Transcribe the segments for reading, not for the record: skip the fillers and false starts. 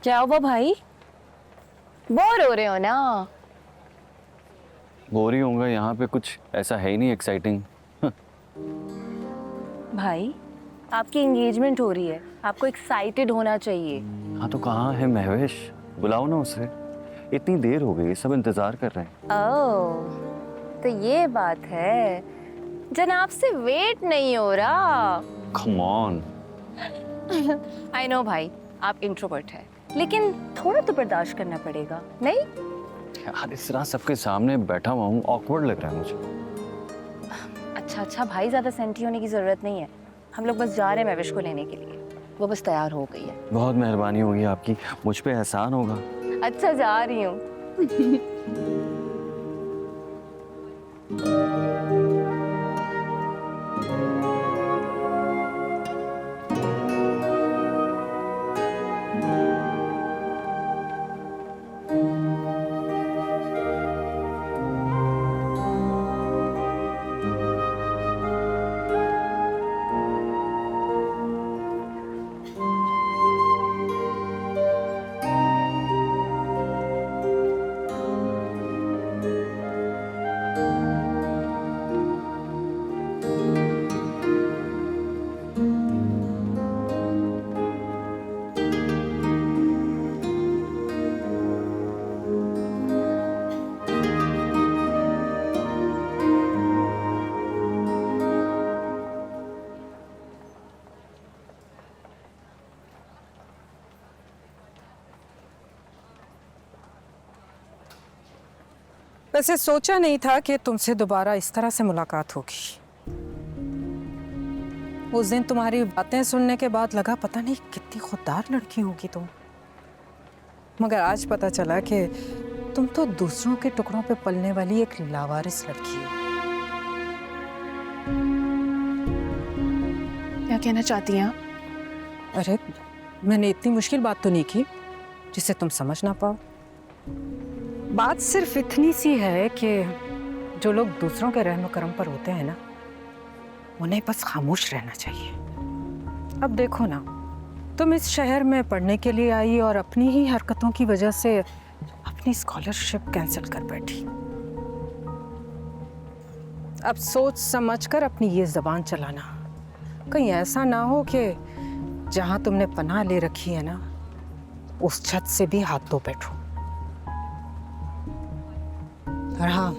क्या हुआ भाई? बोर हो रहे हो ना? बोर ही होऊंगा, यहाँ पे कुछ ऐसा है ही नहीं एक्साइटिंग। भाई, आपकी एंगेजमेंट हो रही है, आपको एक्साइटेड होना चाहिए। हाँ तो कहाँ है महवेश? बुलाओ ना उसे। इतनी देर हो गई, सब इंतजार कर रहे हैं। ओह, तो ये बात है। जनाब से वेट नहीं हो रहा। Come on. आई नो भाई, आप इंट्रोवर्ट है, लेकिन थोड़ा तो बर्दाश्त करना पड़ेगा, नहीं? यार इस तरह सबके सामने बैठा हुआ हूँ, ऑकवर्ड लग रहा है मुझे। अच्छा भाई, ज्यादा सेंटी होने की जरूरत नहीं है। हम लोग बस जा रहे हैं महविश को लेने के लिए। वो बस तैयार हो गई है। बहुत मेहरबानी होगी आपकी, मुझ पे एहसान होगा। अच्छा, जा रही हूँ। वैसे सोचा नहीं था कि तुमसे दोबारा इस तरह से मुलाकात होगी। उस दिन तुम्हारी बातें सुनने के बाद लगा पता नहीं कितनी खुददार लड़की होगी तुम, मगर आज पता चला कि तुम तो दूसरों के टुकड़ों पे पलने वाली एक लावारिस लड़की हो। क्या कहना चाहती हैं आप? अरे, मैंने इतनी मुश्किल बात तो नहीं की जिसे तुम समझ ना पाओ। बात सिर्फ इतनी सी है कि जो लोग दूसरों के रहम करम पर होते हैं ना, उन्हें बस खामोश रहना चाहिए। अब देखो ना, तुम इस शहर में पढ़ने के लिए आई और अपनी ही हरकतों की वजह से अपनी स्कॉलरशिप कैंसिल कर बैठी। अब सोच समझकर अपनी ये ज़बान चलाना, कहीं ऐसा ना हो कि जहां तुमने पनाह ले रखी है ना, उस छत से भी हाथ धो बैठो। और हाँ,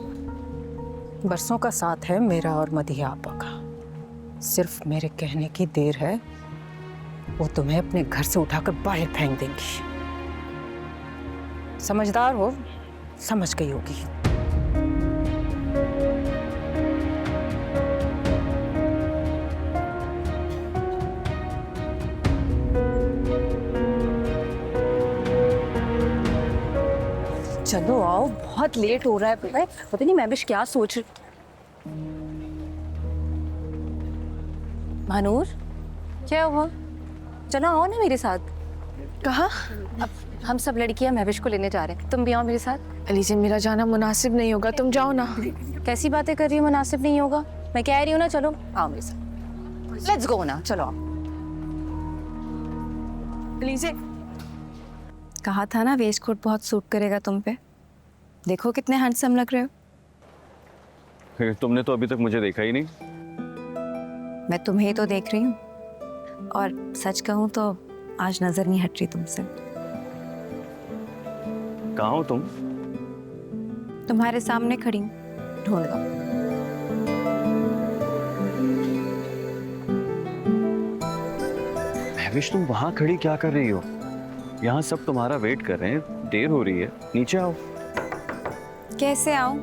बरसों का साथ है मेरा और मदिया आपा का। सिर्फ मेरे कहने की देर है, वो तुम्हें अपने घर से उठाकर बाहर फेंक देंगी। समझदार हो, समझ गई होगी। चलो आओ, बहुत लेट हो रहा है। पता नहीं महविश क्या सोच रही। महानूर, क्या हुआ? चलो आओ ना मेरे साथ। कहाँ? अब हम सब लड़कियां महविश को लेने जा रहे हैं, तुम भी आओ मेरे साथ। अलीजे, मेरा जाना मुनासिब नहीं होगा, तुम जाओ ना। कैसी बातें कर रही हो, मुनासिब नहीं होगा? मैं कह रही हूँ ना, चलो आओ मेरे साथ। लेट्स गो ना, चलो आओ। अलीजे, कहा था ना वेस्ट कोट बहुत सूट करेगा तुम पे। देखो कितने हैंडसम लग रहे हो। तुमने तो अभी तक मुझे देखा ही नहीं। मैं तुम्हें ही तो देख रही हूँ, और सच कहूँ तो आज नजर नहीं हट रही तुमसे। कहाँ हो तुम? तुम्हारे सामने खड़ी हूँ, ढूंढ लो। महविश, तुम वहाँ खड़ी क्या कर रही हो? यहाँ सब तुम्हारा वेट कर रहे हैं, देर हो रही है, नीचे आओ। कैसे आऊँ?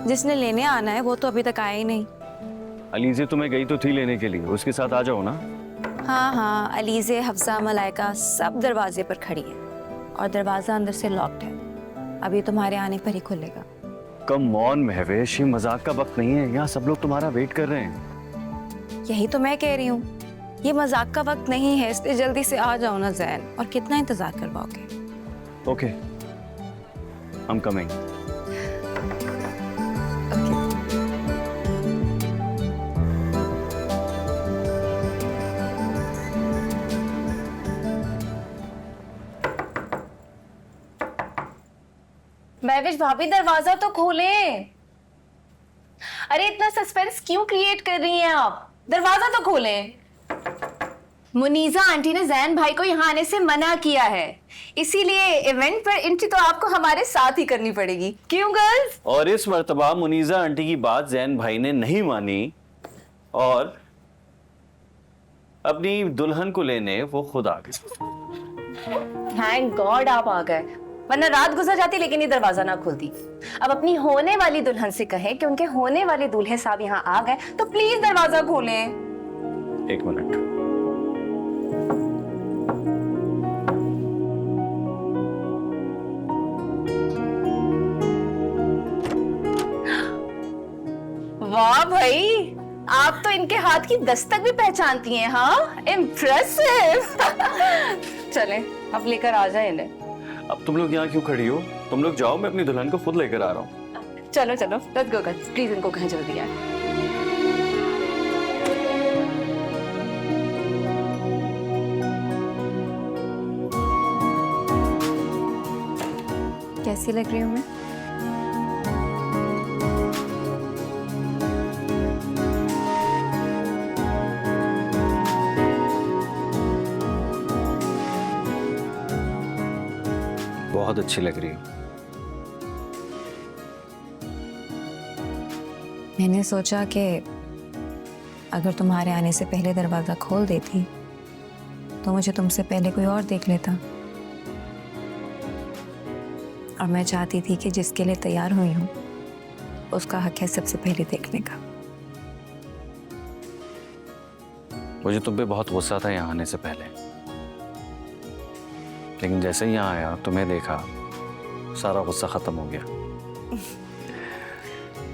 जिसने लेने आना है वो तो अभी तक आया ही नहीं। अलीजे तुम्हें गई तो थी लेने के लिए, उसके साथ आ जाओ ना। हाँ हाँ, अलीजे, हफ्सा, मलाइका सब दरवाजे पर खड़ी है, और दरवाजा अंदर से लॉक्ड है। अभी तुम्हारे आने पर ही खुलेगा। कम ऑन महवेश, ये मजाक का वक्त नहीं है, यहाँ सब लोग तुम्हारा वेट कर रहे हैं। यही तो मैं कह रही हूँ, ये मजाक का वक्त नहीं है, इसलिए जल्दी से आ जाओ ना ज़ैन। और कितना इंतजार करवाओगे? Okay, I am coming. Mahvish भाभी दरवाजा तो खोलें। अरे इतना सस्पेंस क्यों क्रिएट कर रही हैं आप? दरवाजा तो खोलें। मुनीजा आंटी ने जैन भाई को यहाँ आने से मना किया है, इसीलिए इवेंट पर एंट्री तो आपको हमारे साथ ही करनी पड़ेगी। क्यों गर्ल्स? और इस मर्तबा मुनीजा आंटी की बात जैन भाई ने नहीं मानी और अपनी दुल्हन को लेने वो खुद आ गए। थैंक गॉड आप आ गए, वरना रात गुजर जाती लेकिन ये दरवाजा ना खुलती। अब अपनी होने वाली दुल्हन से कहें कि उनके होने वाले दूल्हे साहब यहाँ आ गए तो प्लीज दरवाजा खोलें। एक मिनट। वाह भाई, आप तो इनके हाथ की दस्तक भी पहचानती हैं। हाँ, इम्प्रेसिव। चलें, अब लेकर आ जाए इन्हें। अब तुम लोग यहाँ क्यों खड़ी हो? तुम लोग जाओ, मैं अपनी दुल्हन को खुद लेकर आ रहा हूँ। चलो चलो, लेट्स गो गाइस, प्लीज इनको कहें जल्दी आए। कैसी लग रही हूँ मैं? बहुत अच्छी लग रही है। मैंने सोचा कि अगर तुम्हारे आने से पहले दरवाजा खोल देती तो मुझे तुमसे पहले कोई और देख लेता, और मैं चाहती थी कि जिसके लिए तैयार हुई हूँ उसका हक है सबसे पहले देखने का। मुझे तुम पे बहुत गुस्सा था यहाँ आने से पहले, लेकिन जैसे ही यहाँ आया तुम्हें देखा, सारा गुस्सा खत्म हो गया।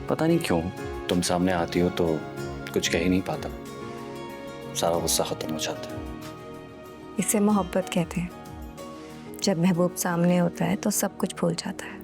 पता नहीं क्यों तुम सामने आती हो तो कुछ कह ही नहीं पाता, सारा गुस्सा खत्म हो जाता है। इसे मोहब्बत कहते हैं। जब महबूब सामने होता है तो सब कुछ भूल जाता है।